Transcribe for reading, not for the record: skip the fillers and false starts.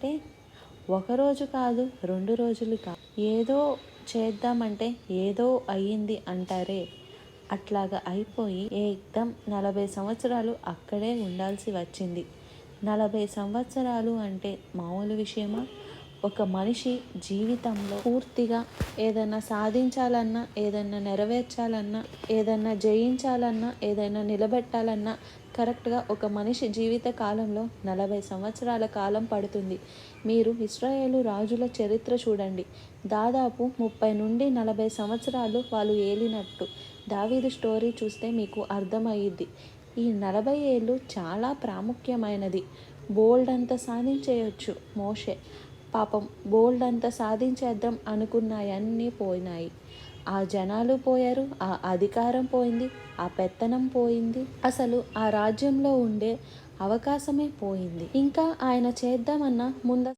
అంటే ఒకరోజు కాదు, 2 రోజులు కాదు, ఏదో చేద్దామంటే ఏదో అయ్యింది అంటారే, అట్లాగా అయిపోయి ఏకదం 40 సంవత్సరాలు అక్కడే ఉండాల్సి వచ్చింది. 40 సంవత్సరాలు అంటే మామూలు విషయమా? ఒక మనిషి జీవితంలో పూర్తిగా ఏదైనా సాధించాలన్నా, ఏదైనా నెరవేర్చాలన్నా, ఏదైనా జయించాలన్నా, ఏదైనా నిలబెట్టాలన్నా కరెక్ట్గా ఒక మనిషి జీవిత కాలంలో 40 సంవత్సరాల కాలం పడుతుంది. మీరు ఇశ్రాయేలు రాజుల చరిత్ర చూడండి. దాదాపు 30 నుండి 40 సంవత్సరాలు వాళ్ళు ఏలినట్టు. దావీదు స్టోరీ చూస్తే మీకు అర్థమయ్యిద్ది. ఈ 40 ఏళ్ళు చాలా ప్రాముఖ్యమైనది. బోల్డ్ అంత సాధించేయొచ్చు మోషే. పాపం బోల్డ్ అంత సాధించేద్దాం అనుకున్నాయన్నీ పోయినాయి. ఆ జనాలు పోయారు, ఆ అధికారం పోయింది, ఆ పెత్తనం పోయింది, అసలు ఆ రాజ్యంలో ఉండే అవకాశమే పోయింది. ఇంకా ఆయన చేద్దామన్న